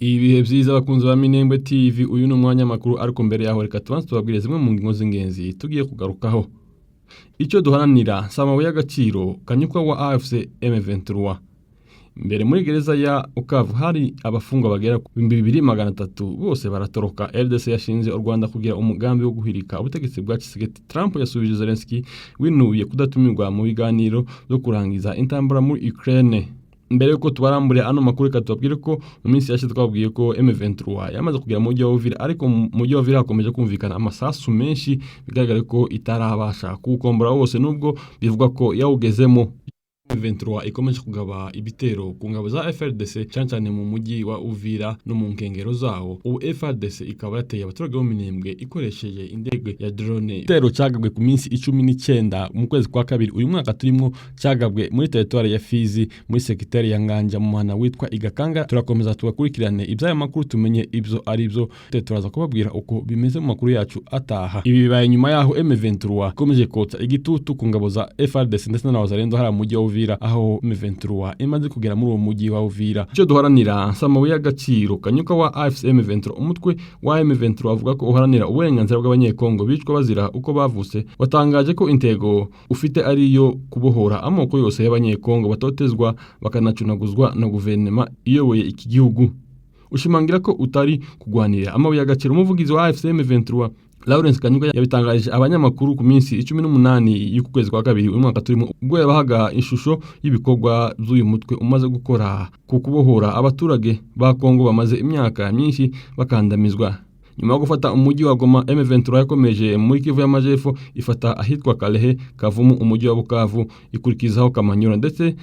Ibihe vyiza bakunzi ba Minembwe TV, uyu ni umwanya makuru ariko mbere yaho reka tubanze tubabwire zimwe mu ngingo z'ingenzi tugiye kugarukaho. Icyo duharanira amabuye y'agaciro kanyukwa wa AFC M23. Mbere muri gereza ya Bukavu hari abafungwa bagera ku 2300 bose baratoroka. RDC yashinze u Rwanda kugira umugambi wo guhirika ubutegetsi bwa Tshisekedi. Trump yasubije Zelensky winubiye kudatumirwa mu biganiro byo kurangiza intambara muri Ukraine. Mbere yuko tubarambure ano makuru katubabwire ko mu minsi yashize twabwiye ko M23 yamaze kugera mu mujyi wa Uvira, ariko mu mujyi wa Uvira hakomeje kumvikana amasasu menshi bigaragara ko itarabasha kuwukombora wose, nubwo bivuga ko yawugezemo. M23 ikomeje kugaba ibitero ku ngabo za FARDC cyane mu mujyi wa Uvira no mu nkengero zawo. Ubu FARDC ikaba yateye abaturage bo Minembwe ikoresheje indege ya drone. Igitero cyagabwe ku minsi 19 mu kwezi kwa kabiri uyu mwaka turimo, cyagabwe muri territoire ya Fizi muri secteur ya Nganja mu muhana witwa Igakanga. Turakomeza tugakurikirane iby'aya makuru tumenye ibyo ari byo, turaza kubabwira uko bimeze mu makuru yacu ataha. Ibi bibaye nyuma yaho M23 ikomeje kotsa igitutu ku ngabo za FARDC ndetse n'abazarendo hari mu mujyi wa Uvira, aho M23 imaze kugera muri uwo mujyi wa Uvira. Icyo duharanira amabuye y'agaciro kanyuka wa AFC M23. Umutwe wa M23 avuga ko uharanira uburenganzira bw'abanyekongo bicwa bazira uko bavutse. Watangaje ko intego ufite ari yo kubohora amoko yose y'abanyekongo batotezwa bakanacunaguzwa na guverinoma iyoboye iki gihugu. Ushimangira ko utari kugwanira amabuye y'agaciro. Umuvugizi wa AFC M23 Lawrence Kanyuka yabitangaje abanyamakuru ku minsi 18 y'uku kwezi kwa kabiri uyu mwaka turimo, ubwo yabahaga ishusho y'ibikorwa by'uyu mutwe umaze gukora ku kubohora abaturage ba Kongo bamaze imyaka myinshi bakandamizwa. Nyuma yo gufata umujyi wa Goma, M23 yakomeje muri Kivu y'Amajepfo ifata ahitwa Kalehe, Kavumu, umujyi wa Bukavu, ikurikizaho Kamanyura, ndetse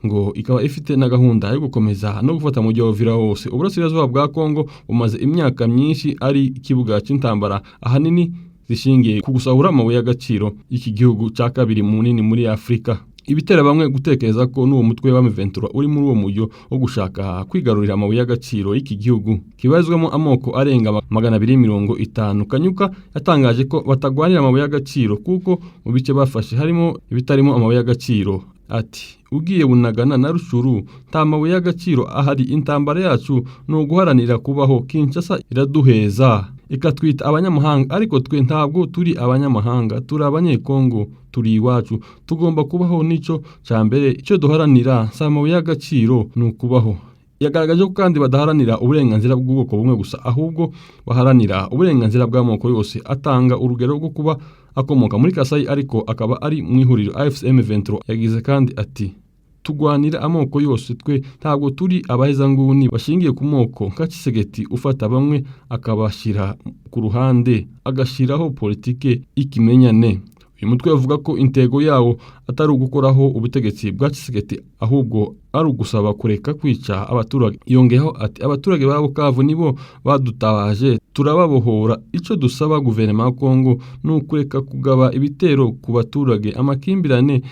ngo ikaba ifite na gahunda yo gukomeza no gufata mu gihe Uvira hose. Uburasirazuba bwa Kongo bumaze imyaka myinshi ari ikibuga cy'intambara ahanini zishingiye ku gusahura amabuye y'agaciro y'iki gihugu cya kabiri munini muri Afrika. Ibitera bamwe gutekereza ko n'uwo mutwe wa M23 uri muri uwo mujyo wo gushaka kwigarurira amabuye y'agaciro y'iki gihugu kibazwemo amoko arenga 250. Kanyuka yatangaje ko batagwanira amabuye y'agaciro kuko mu bice bafashe harimo ibitarimo amabuye y'agaciro. Ati ugiye Bunagana na Rushuru nta mabuye y'agaciro ahari. Intambara yacu no guharanira kubaho. Kinshasa iraduheza ikatwita abanyamahanga, ariko twe ntabwo turi abanyamahanga, turi abanyekongo, turi iwacu, tugomba kubaho. Nico cyambere icyo duharanira amabuye y'agaciro no kubaho. Yagaragaje ko kandi badaharanira uburenganzira bw'ubwoko bumwe gusa, ahubwo baharanira uburenganzira bw'amoko yose. Atanga urugero rwo kuba akomoka muri Kasai ariko akaba ari mu ihuriro AFC M23. Yagize kandi ati tugwanira amoko yose, twe ntabwo turi abahezanguni bashingiye ku moko nka Tshisekedi ufata bamwe akabashira ku ruhande agashiraho politike ikimenyane. Uyu mutwe uvuga ko intego yawo atari ugukoraho ubutegetsi bwa Tshisekedi ahubwo ari ugusaba kureka kwica abaturage. Yongeyeho ati abaturage ba Bukavu nibo badutabaje, turababohora. Icyo dusaba guverinoma ya Kongo ni ukureka kugaba ibitero ku baturage, amakimbirane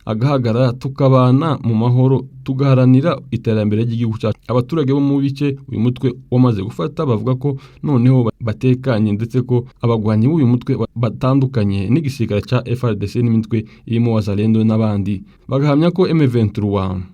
agahagarara, tukabana mu mahoro, tugaharanira iterambere ry'igihugu cyacu. Abaturage bo mu bice uyu mutwe wamaze gufata bavuga ko noneho batekanye, ndetse ko abagwanyi b'uyu mutwe batandukanye n'igisirikare cya FARDC n'imitwe irimo Wazalendo n'abandi. Bagahamya ko M23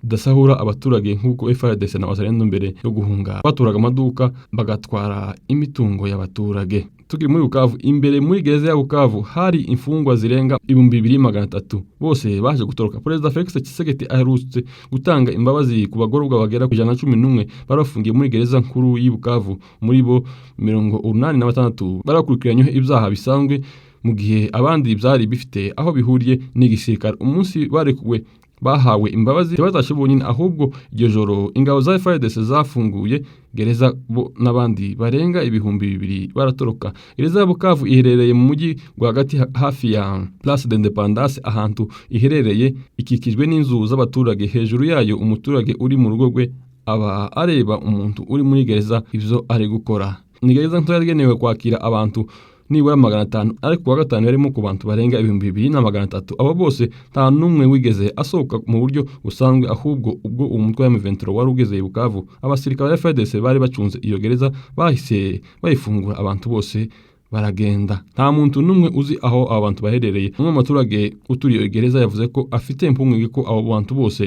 dasahura abaturage nk'uko FARDC na Wazalendo mbere yo guhunga baturaga amaduka bagatwara imitungo y'abaturage. Tukiri muri Bukavu, imbere muri gereza ya Bukavu hari imfungwa zirenga 2300 bose baje gutoroka. Perezida Felix Tshisekedi aherutse gutanga imbabazi ku bagororwa bagera ku 111 barafungiye muri gereza nkuru y'i Bukavu. Muri bo 86 barakurikiranyweho ibyaha bisanzwe, mu gihe abandi byari bifite aho bihuriye n'igisirikare. Umunsi barekuwe bahawe imbabazi batashe bonyine, ahubwo iryo joro ingabo za FARDC zafunguye gereza bo n'abandi barenga 2000 baratoroka. Gereza ya Bukavu iherereye mu mujyi rwagati hafi ya Place d'Independance, ahantu iherereye ikikijwe n'inzu z'abaturage. Hejuru yayo umuturage uri mu rugo rwe aba areba umuntu uri muri gereza ivyo ari gukora. Ni gereza ntoya yagenewe kwakira abantu nibura 500, ariko wa gatanu yarimo ku bantu barenga 2300. Abo bose nta numwe wigeze asohoka mu buryo busanzwe, ahubwo ubwo umutwe wa M23 wari ugeze i Bukavu, abasirikare ba FARDC bari bacunze iyo gereza bahise bayifungura, abantu bose baragenda. Nta muntu numwe uzi aho abo bantu baherereye. Umwe mu baturage uturiye gereza yavuze ko afite impungenge ko abo bantu bose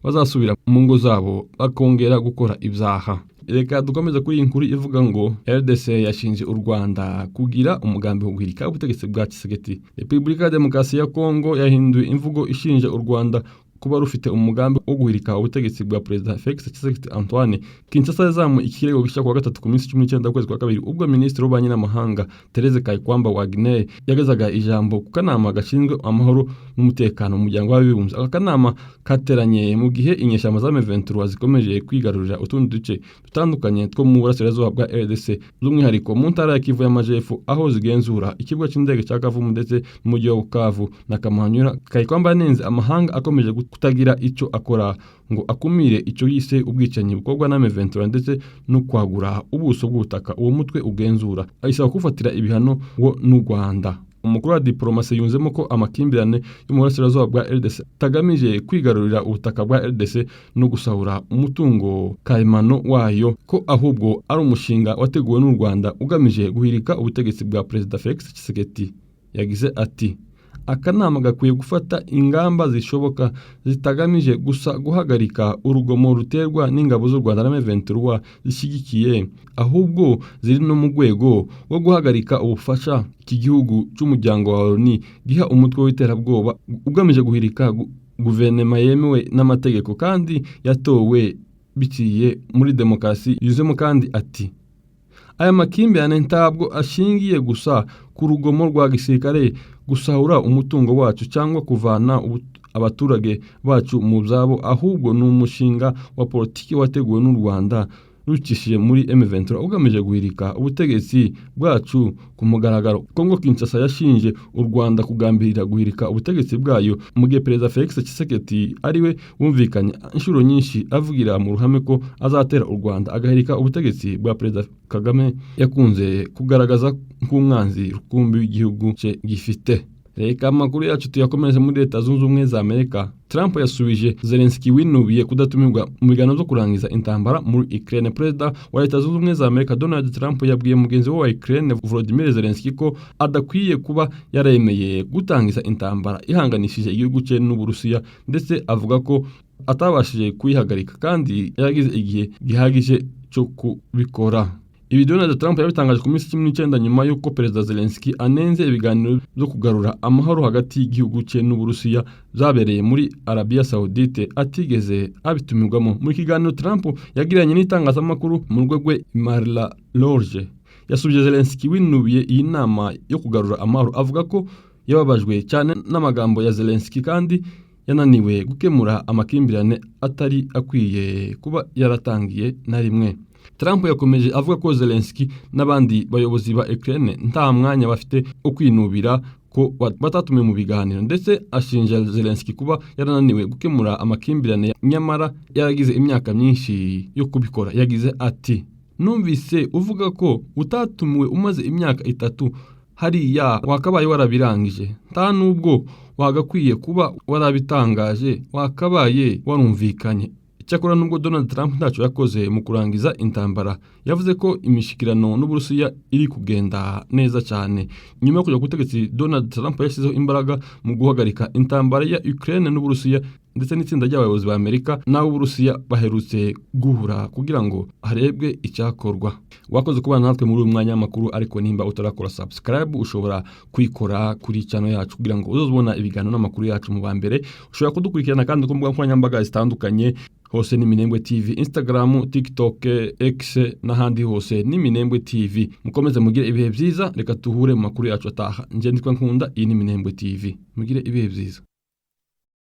bazasubira mu ngo zabo bakongera gukora ibyaha. reka dukomeze kuri iyi nkuru ivuga ngo RDC yashinje u Rwanda kugira umugambi wo guhirika ubutegetsi bwa Tshisekedi. Repubulika ya Demokarasi ya Kongo yahinduye imvugo ishinja u Rwanda kuba rufite umugambi wo guhirika ubutegetsi bwa Perezida Felix Tshisekedi Antoine. Kinshasa yazamuye ikirego gishya kuwa gatatu ku minsi 19 ukwezi kwa kabiri ubwo Minisitiri w'Ububanyi n'Amahanga Therese Kayikwamba wa Guinea yagezaga ijambo ku kanama gashinzwe amahoro n'umutekano mu muryango w'abibumbye. Aka kanama kateranye mu gihe inyeshyamba za M23 zikomeje kwigarurira utundi duce dutandukanye two mu burasirazuba bwa RDC, by'umwihariko mu ntara ya Kivu y'Amajepfo aho zigenzura ikibuga cy'indege cya Kavumu ndetse n'umujyi wa Bukavu na Kamanyola. Kayikwamba yanenze amahanga akomeje kutagira icyo akora ngo akumire icyo yise ubwicanyi bukorwa na M23 ndetse no kwagura ubuso bw'ubutaka uwo mutwe ugenzura. Ayisaba kufatira ibihano wo n'u Rwanda. Umukuru wa diplomasi yunzemo ko amakimbirane yo mu burasirazuba bwa RDC tagamije kwigarurira ubutaka bwa RDC no gusahura umutungo karemano wayo, ko ahubwo ari umushinga wateguwe n'u Rwanda ugamije guhirika ubutegetsi bwa Perezida Felix Tshisekedi. Yagize ati akanama gakwiye gufata ingamba zishoboka zitagamije gusa guhagarika urugomo ruterwa n'ingabo z'u Rwanda na M23 zishyigikiye, ahubwo ziri no mu rwego rwo guhagarika ubufasha iki gihugu cy'umuryango wa ONU giha umutwe w'iterabwoba ugamije guhirika guverinoma yemewe n'amategeko kandi yatowe biciye muri demokarasi yuzemo. Kandi ati aya makimbirane ntabwo ashingiye gusa ku rugomo rwa gisirikare, gusahura umutungo wacu cyangwa kuvana abaturage bacu mu byabo, ahubwo ni umushinga wa politiki wateguwe n'u Rwanda rucishije muri M23 ugamije guhirika ubutegetsi bwacu ku mugaragaro. Kongo Kinshasa yashinje u Rwanda kugambirira guhirika ubutegetsi bwayo mu gihe Perezida Felix Tshisekedi ariwe wumvikanye inshuro nyinshi avugira mu ruhame ko azatera u Rwanda agahirika ubutegetsi bwa Perezida Kagame yakunze kugaragaza nk'umwanzi rukumbi w'igihugu cye gifite. Reka amakuru yacu tuyakomereze muri Leta Zunze Ubumwe za Amerika. Trump yasubije Zelensky winubiye kudatumirwa mu biganiro byo kurangiza intambara muri Ukraine. Perezida wa Leta Zunze Ubumwe za Amerika Donald Trump yabwiye mugenzi we wa Ukraine Volodymyr Zelensky ko adakwiye kuba yaremeye gutangiza intambara ihanganishije igihugu cye n'Uburusiya, ndetse avuga ko atabashije kuyihagarika kandi yagize igihe gihagije cyo kubikora. Ibi Donald Trump yabitangaje ku minsi 19 nyuma y'uko Perezida Zelensky anenze ibiganiro byo kugarura amahoro hagati y'igihugu cye n'Uburusiya zabereye muri Arabia Saudite atigeze abitumirwamo. Muri kiganiro Trump yagiranye n'itangazamakuru mu rwego Mar-a-Lago yasubije Zelensky winubiye iyi nama yo kugarura amahoro, avuga ko yababajwe cyane n'amagambo ya Zelensky kandi yananiwe gukemura amakimbirane atari akwiye kuba yaratangiye na rimwe. Trump yakomeje avuga ko Zelensky n'abandi bayobozi ba Ukraine nta mwanya bafite wo kwinubira ko batatumiwe mu biganiro, ndetse ashinja Zelensky kuba yarananiwe gukemura amakimbirane nyamara yaragize imyaka myinshi yo kubikora. Yagize ati numvise uvuga ko utatumiwe umaze imyaka 3 hariya wakabaye warabirangije, nta nubwo wagakwiye kuba warabitangaje, wakabaye warumvikanye. Cyakora nubwo Donald Trump ntacyo yakoze mu kurangiza intambara, yavuze ko imishikirano n'Uburusiya iri kugenda neza cyane. Nyuma yo kujya ku butegetsi, Donald Trump yashyizeho imbaraga mu guhagarika intambara ya Ukraine n'Uburusiya, ndetse n'itsinda ry'abayobozi ba Amerika n'abo Uburusiya baherutse guhura kugira ngo harebwe icyakorwa. Wakoze kubana natwe muri uyu mwanya w'amakuru, ariko nimba utarakora subscribe ushobora kwikora kuri channel yacu kugira ngo uzobona ibiganiro n'amakuru yacu mu bambere. Ushobora kudukurikirana kandi ku mbuga nkoranyambaga zitandukanye, hose ni Minembwe TV, Instagram, TikTok, X n'ahandi hose ni Minembwe TV. Mukomeze mugire ibihe byiza, reka tuhure mu makuru yacu ataha. Nje nditwa Nkunda, iyi ni Minembwe TV. Mugire ibihe byiza.